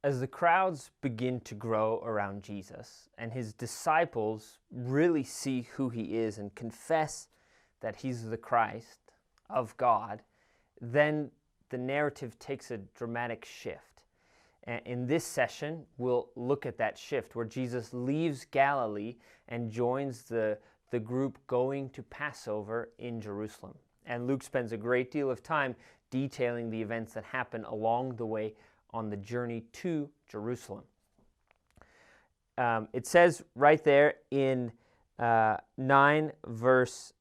As the crowds begin to grow around Jesus and his disciples really see who he is and confess that he's the Christ of God, then the narrative takes a dramatic shift. And in this session, we'll look at that shift where Jesus leaves Galilee and joins the group going to Passover in Jerusalem. And Luke spends a great deal of time detailing the events that happen along the way on the journey to Jerusalem. It says right there in 9 verse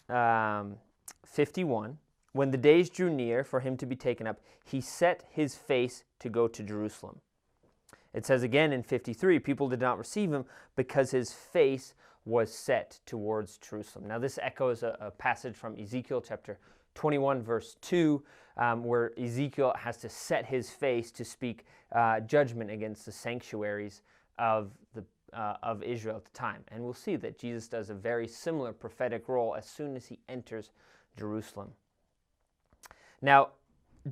51, when the days drew near for him to be taken up, he set his face to go to Jerusalem. It says again in 53, people did not receive him because his face was set towards Jerusalem. Now this echoes a passage from Ezekiel chapter 21 verse 2, where Ezekiel has to set his face to speak judgment against the sanctuaries of Israel at the time. And we'll see that Jesus does a very similar prophetic role as soon as he enters Jerusalem. Now,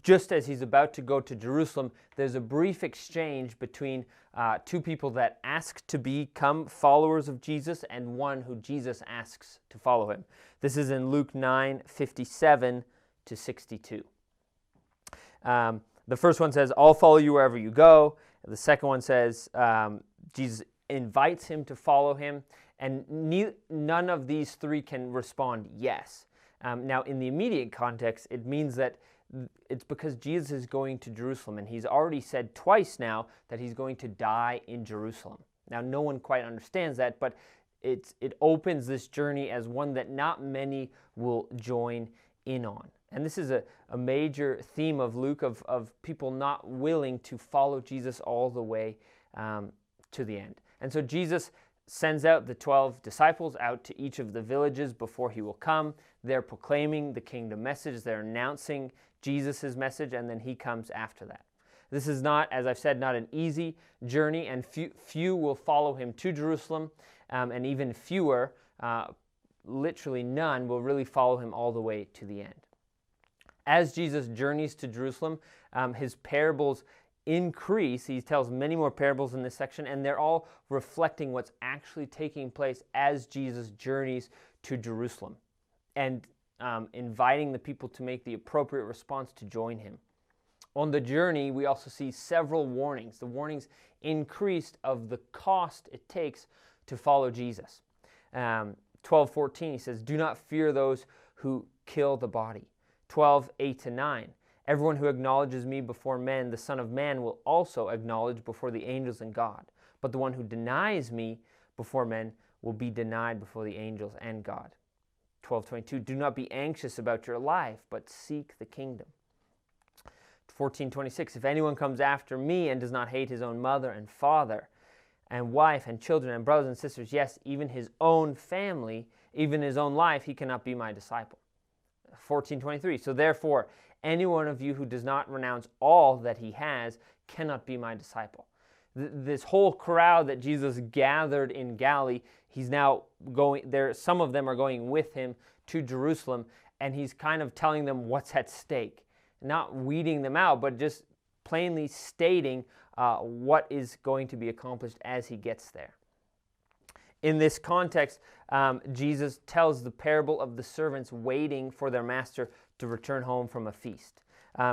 just as he's about to go to Jerusalem, there's a brief exchange between two people that ask to become followers of Jesus and one who Jesus asks to follow him. This is in Luke 9:57 to 62. The first one says, "I'll follow you wherever you go." The second one says, Jesus invites him to follow him, and none of these three can respond yes. Now, in the immediate context, it means that it's because Jesus is going to Jerusalem, and he's already said twice now that he's going to die in Jerusalem. Now, no one quite understands that, but it opens this journey as one that not many will join in on. And this is a major theme of Luke, of people not willing to follow Jesus all the way to the end. And so Jesus sends out the 12 disciples out to each of the villages before he will come. They're proclaiming the kingdom message. They're announcing Jesus' message, and then he comes after that. This is not, as I've said, not an easy journey, and few will follow him to Jerusalem, and even fewer, literally none, will really follow him all the way to the end. As Jesus journeys to Jerusalem, his parables increase. He tells many more parables in this section, and they're all reflecting what's actually taking place as Jesus journeys to Jerusalem, and inviting the people to make the appropriate response to join him. On the journey, we also see several warnings. The warnings increased of the cost it takes to follow Jesus. 12:14, he says, "Do not fear those who kill the body." 12:8-9, "Everyone who acknowledges me before men, the Son of Man will also acknowledge before the angels and God. But the one who denies me before men will be denied before the angels and God." 12:22, "Do not be anxious about your life, but seek the kingdom." 14:26, "If anyone comes after me and does not hate his own mother and father and wife and children and brothers and sisters, yes, even his own family, even his own life, he cannot be my disciple." 14:23, "So therefore, any one of you who does not renounce all that he has cannot be my disciple." This whole crowd that Jesus gathered in Galilee, he's now going there. Some of them are going with him to Jerusalem, and he's kind of telling them what's at stake. Not weeding them out, but just plainly stating what is going to be accomplished as he gets there. In this context, Jesus tells the parable of the servants waiting for their master to return home from a feast.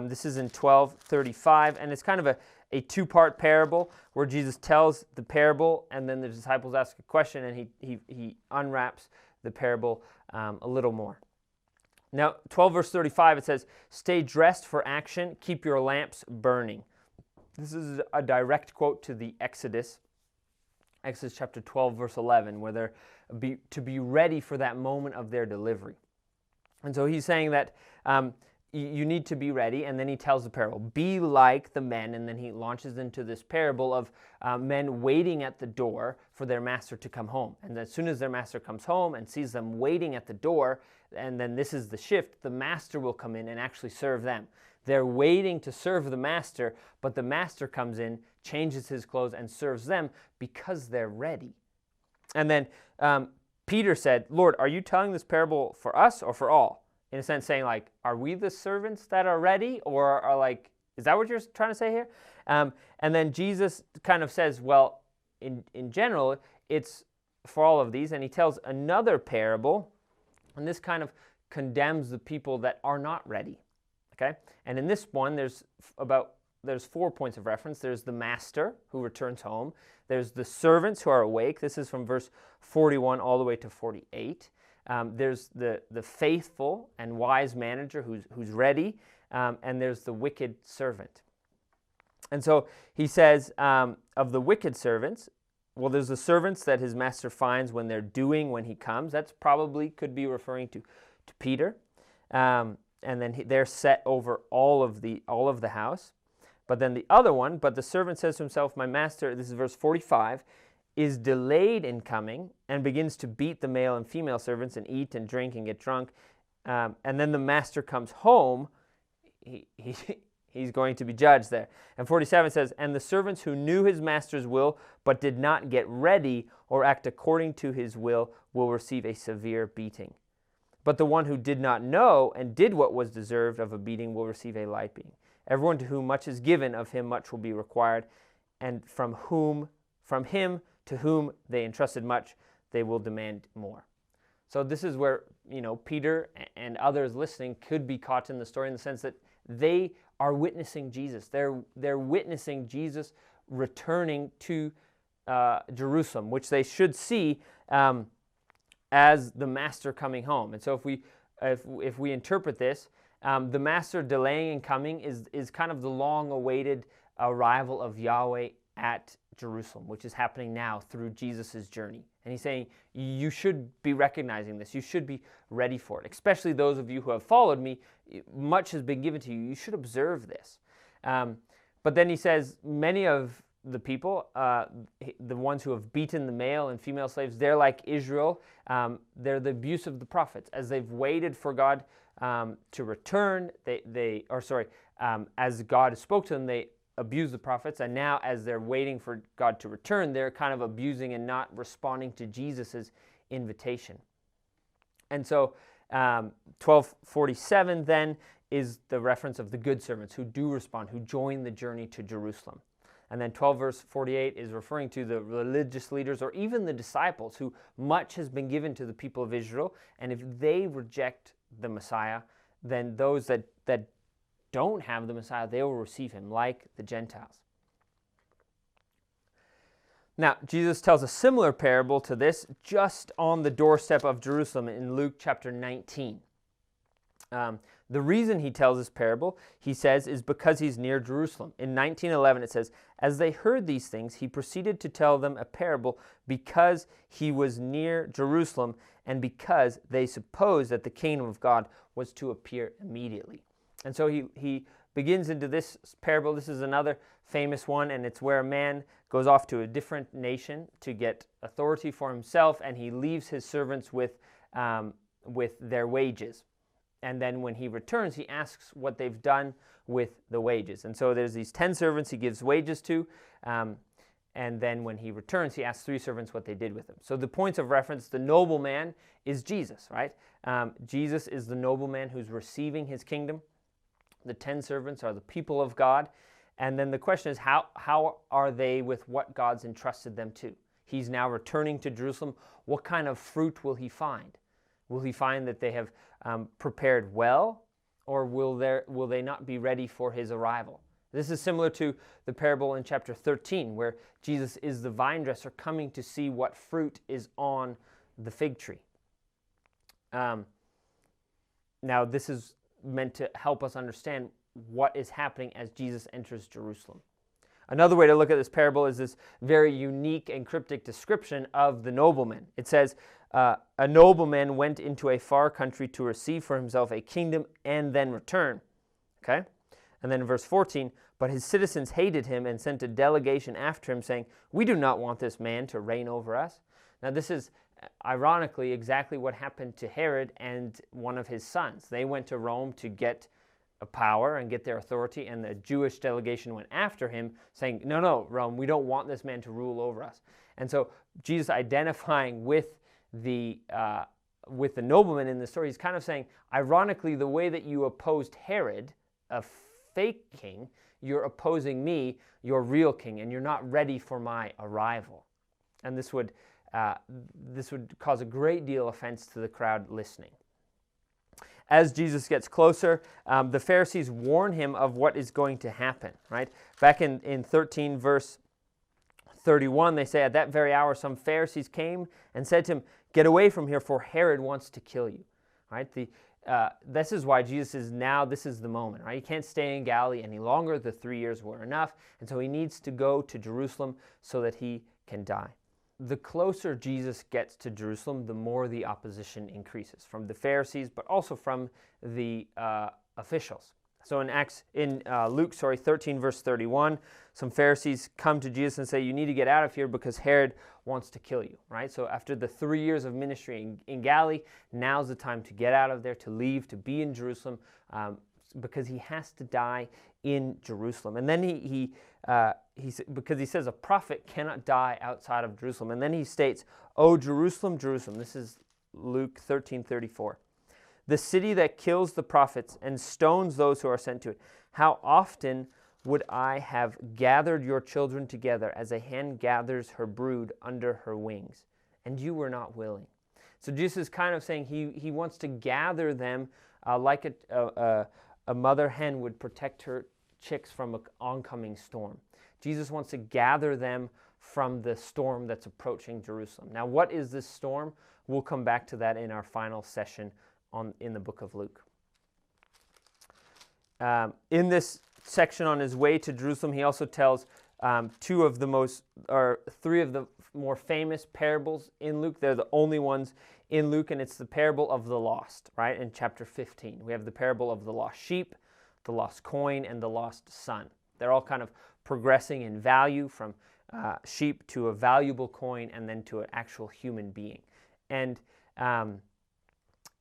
This is in 12:35, and it's kind of a two-part parable where Jesus tells the parable, and then the disciples ask a question, and he unwraps the parable a little more. Now, 12 verse 35, it says, "Stay dressed for action, keep your lamps burning." This is a direct quote to the Exodus chapter 12 verse 11, where they're to be ready for that moment of their delivery. And so he's saying that you need to be ready, and then he tells the parable, "Be like the men," and then he launches into this parable of men waiting at the door for their master to come home. And as soon as their master comes home and sees them waiting at the door, and then this is the shift, the master will come in and actually serve them. They're waiting to serve the master, but the master comes in, changes his clothes, and serves them because they're ready. And then Peter said, "Lord, are you telling this parable for us or for all?" In a sense saying, like, are we the servants that are ready, or Is that what you're trying to say here? And then Jesus kind of says, well, in general, it's for all of these. And he tells another parable, and this kind of condemns the people that are not ready. Okay? And in this one, there's 4 points of reference. There's the master who returns home. There's the servants who are awake. This is from verse 41 all the way to 48. There's the faithful and wise manager who's ready. And there's the wicked servant. And so he says of the wicked servants, well, there's the servants that his master finds when they're doing when he comes. That's probably could be referring to Peter. And then they're set over all of the house. But then the other one, but the servant says to himself, my master, this is verse 45, is delayed in coming and begins to beat the male and female servants and eat and drink and get drunk. And then the master comes home. He's going to be judged there. And 47 says, and the servants who knew his master's will but did not get ready or act according to his will receive a severe beating. But the one who did not know and did what was deserved of a beating will receive a light beating. Everyone to whom much is given, of him much will be required, and from him to whom they entrusted much, they will demand more. So this is where, Peter and others listening could be caught in the story in the sense that they are witnessing Jesus. They're witnessing Jesus returning to Jerusalem, which they should see as the master coming home. And so if we interpret this, the master delaying in coming is kind of the long-awaited arrival of Yahweh at Jerusalem, which is happening now through Jesus' journey. And he's saying, you should be recognizing this. You should be ready for it. Especially those of you who have followed me, much has been given to you. You should observe this. But then he says, many of the people, the ones who have beaten the male and female slaves, they're like Israel. They're the abuse of the prophets. As they've waited for God to return, as God spoke to them, they abuse the prophets, and now as they're waiting for God to return, they're kind of abusing and not responding to Jesus' invitation. And so 1247 then is the reference of the good servants who do respond, who join the journey to Jerusalem. And then 12 verse 48 is referring to the religious leaders or even the disciples who much has been given to the people of Israel, and if they reject the Messiah, then those that don't have the Messiah, they will receive him like the Gentiles. Now, Jesus tells a similar parable to this just on the doorstep of Jerusalem in Luke chapter 19. The reason he tells this parable, he says, is because he's near Jerusalem. In 19:11 it says, as they heard these things, he proceeded to tell them a parable because he was near Jerusalem and because they supposed that the kingdom of God was to appear immediately. And so he begins into this parable. This is another famous one, and it's where a man goes off to a different nation to get authority for himself, and he leaves his servants with their wages. And then when he returns, he asks what they've done with the wages. And so there's these 10 servants he gives wages to, and then when he returns, he asks 3 servants what they did with them. So the points of reference, the nobleman is Jesus, right? Jesus is the nobleman who's receiving his kingdom. The 10 servants are the people of God. And then the question is, how are they with what God's entrusted them to? He's now returning to Jerusalem. What kind of fruit will he find? Will he find that they have prepared well, or will they not be ready for his arrival? This is similar to the parable in chapter 13, where Jesus is the vine dresser coming to see what fruit is on the fig tree. Now, this is meant to help us understand what is happening as Jesus enters Jerusalem. Another way to look at this parable is this very unique and cryptic description of the nobleman. It says, a nobleman went into a far country to receive for himself a kingdom and then return. Okay? And then in verse 14, but his citizens hated him and sent a delegation after him saying, we do not want this man to reign over us. Now this is ironically exactly what happened to Herod and one of his sons. They went to Rome to get a power and get their authority, and the Jewish delegation went after him saying, no, Rome, we don't want this man to rule over us. And so Jesus identifying with the nobleman in the story, he's kind of saying, ironically, the way that you opposed Herod, a fake king. You're opposing me, your real king, and you're not ready for my arrival. And this would cause a great deal of offense to the crowd listening. As Jesus gets closer, the Pharisees warn him of what is going to happen, right? Back in 13 verse 31, they say, at that very hour some Pharisees came and said to him, "Get away from here, for Herod wants to kill you." Right? This is why Jesus is now, this is the moment, right? He can't stay in Galilee any longer. The 3 years were enough. And so he needs to go to Jerusalem so that he can die. The closer Jesus gets to Jerusalem, the more the opposition increases from the Pharisees, but also from the officials. So in Luke 13 verse 31, some Pharisees come to Jesus and say, "You need to get out of here because Herod wants to kill you," right? So after the 3 years of ministry in Galilee, now's the time to get out of there, to leave, to be in Jerusalem, because he has to die in Jerusalem. And then because he says a prophet cannot die outside of Jerusalem. And then he states, "Oh, Jerusalem, Jerusalem." This is Luke 13:34. "The city that kills the prophets and stones those who are sent to it. How often would I have gathered your children together as a hen gathers her brood under her wings, and you were not willing." So Jesus is kind of saying he wants to gather them like a mother hen would protect her chicks from an oncoming storm. Jesus wants to gather them from the storm that's approaching Jerusalem. Now, what is this storm? We'll come back to that in our final session in the book of Luke. In this section on his way to Jerusalem, he also tells three of the more famous parables in Luke. They're the only ones in Luke, and it's the parable of the lost, right? In chapter 15, we have the parable of the lost sheep, the lost coin, and the lost son. They're all kind of progressing in value from sheep to a valuable coin and then to an actual human being. And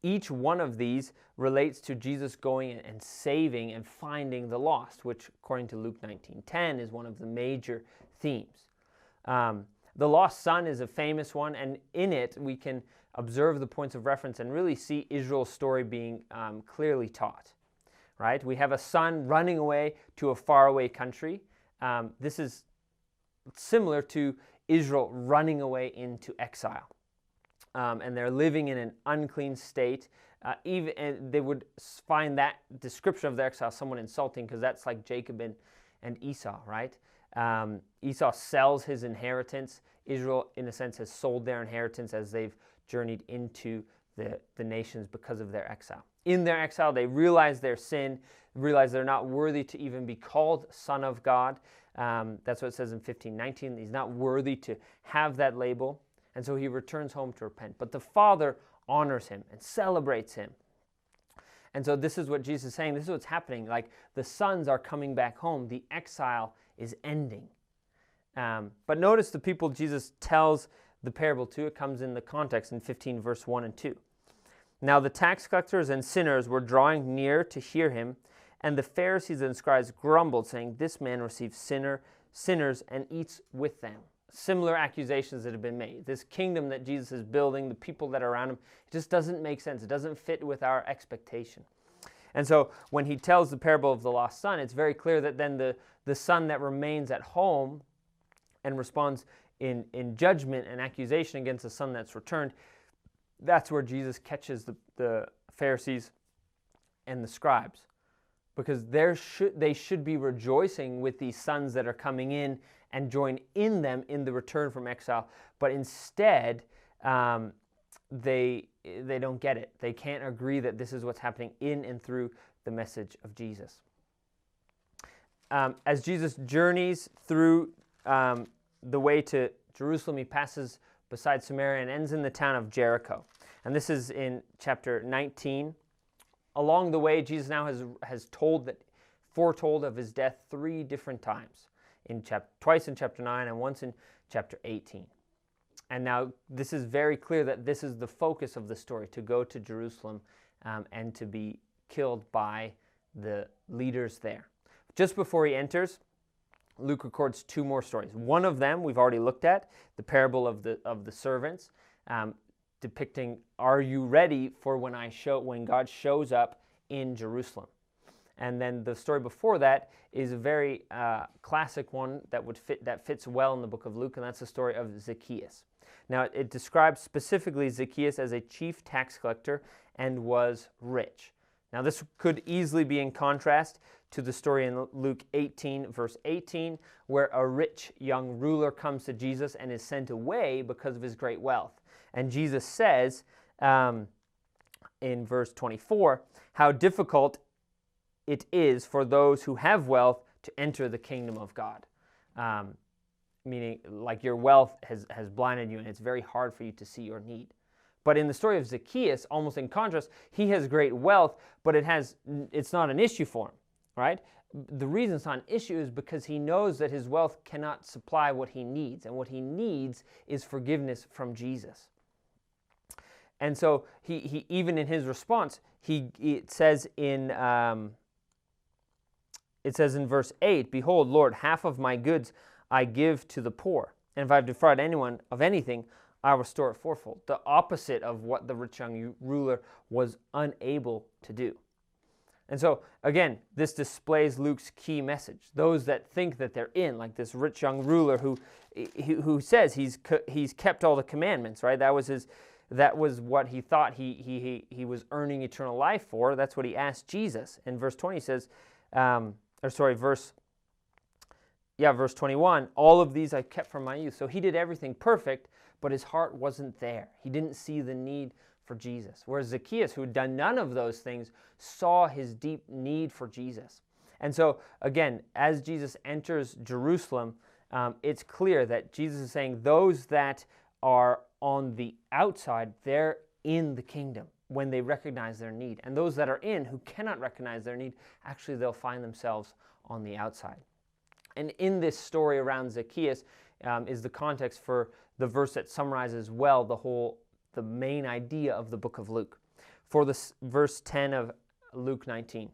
each one of these relates to Jesus going and saving and finding the lost, which according to Luke 19:10 is one of the major themes. The lost son is a famous one, and in it we can observe the points of reference and really see Israel's story being clearly taught. Right? We have a son running away to a faraway country. This is similar to Israel running away into exile. And they're living in an unclean state. And they would find that description of their exile somewhat insulting, because that's like Jacob and Esau, right? Esau sells his inheritance. Israel, in a sense, has sold their inheritance as they've journeyed into the nations because of their exile. In their exile, they realize their sin, realize they're not worthy to even be called son of God. That's what it says in 15:19. He's not worthy to have that label. And so he returns home to repent. But the Father honors him and celebrates him. And so this is what Jesus is saying. This is what's happening. Like, the sons are coming back home. The exile is ending. But notice the people Jesus tells the parable to. It comes in the context in 15 verse 1 and 2. "Now the tax collectors and sinners were drawing near to hear him, and the Pharisees and scribes grumbled, saying, 'This man receives sinners and eats with them.'" Similar accusations that have been made. This kingdom that Jesus is building, the people that are around him, it just doesn't make sense. It doesn't fit with our expectation. And so when he tells the parable of the lost son, it's very clear that then the son that remains at home and responds in judgment and accusation against the son that's returned, that's where Jesus catches the Pharisees and the scribes. Because they should be rejoicing with these sons that are coming in and join in them in the return from exile. But instead, they don't get it. They can't agree that this is what's happening in and through the message of Jesus. As Jesus journeys through the way to Jerusalem, he passes beside Samaria and ends in the town of Jericho. And this is in chapter 19. Along the way, Jesus now has foretold of his death 3 different times. Twice in chapter 9 and once in chapter 18. And now this is very clear that this is the focus of the story, to go to Jerusalem and to be killed by the leaders there. Just before he enters, Luke records 2 more stories. One of them we've already looked at, the parable of the servants, depicting, are you ready for when God shows up in Jerusalem? And then the story before that is a very classic one that fits well in the book of Luke, and that's the story of Zacchaeus. Now, it describes specifically Zacchaeus as a chief tax collector and was rich. Now, this could easily be in contrast to the story in Luke 18, verse 18, where a rich young ruler comes to Jesus and is sent away because of his great wealth. And Jesus says in verse 24, how difficult it is for those who have wealth to enter the kingdom of God. Meaning, like, your wealth has blinded you, and it's very hard for you to see your need. But in the story of Zacchaeus, almost in contrast, he has great wealth, but it's not an issue for him, right? The reason it's not an issue is because he knows that his wealth cannot supply what he needs, and what he needs is forgiveness from Jesus. And so he even in his response, it says in verse 8, "Behold, Lord, half of my goods I give to the poor, and if I have defrauded anyone of anything, I will restore it fourfold." The opposite of what the rich young ruler was unable to do. And so, again, this displays Luke's key message. Those that think that they're in, like this rich young ruler who says he's kept all the commandments, right? That was what he thought he was earning eternal life for. That's what he asked Jesus. And verse 20 says, verse 21, "All of these I kept from my youth." So he did everything perfect, but his heart wasn't there. He didn't see the need for Jesus. Whereas Zacchaeus, who had done none of those things, saw his deep need for Jesus. And so, again, as Jesus enters Jerusalem, it's clear that Jesus is saying those that are on the outside, they're in the kingdom when they recognize their need. And those that are in, who cannot recognize their need, actually they'll find themselves on the outside. And in this story around Zacchaeus is the context for the verse that summarizes well the main idea of the book of Luke. For this verse 10 of Luke 19,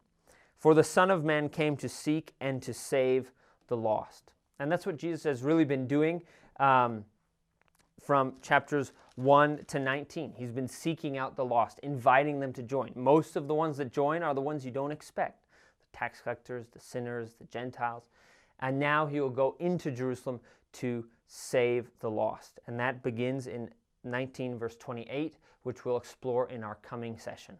"For the Son of Man came to seek and to save the lost." And that's what Jesus has really been doing from chapters 1 to 19. He's been seeking out the lost, inviting them to join. Most of the ones that join are the ones you don't expect: the tax collectors, the sinners, the Gentiles. And now he will go into Jerusalem to save the lost. And that begins in 19 verse 28, which we'll explore in our coming session.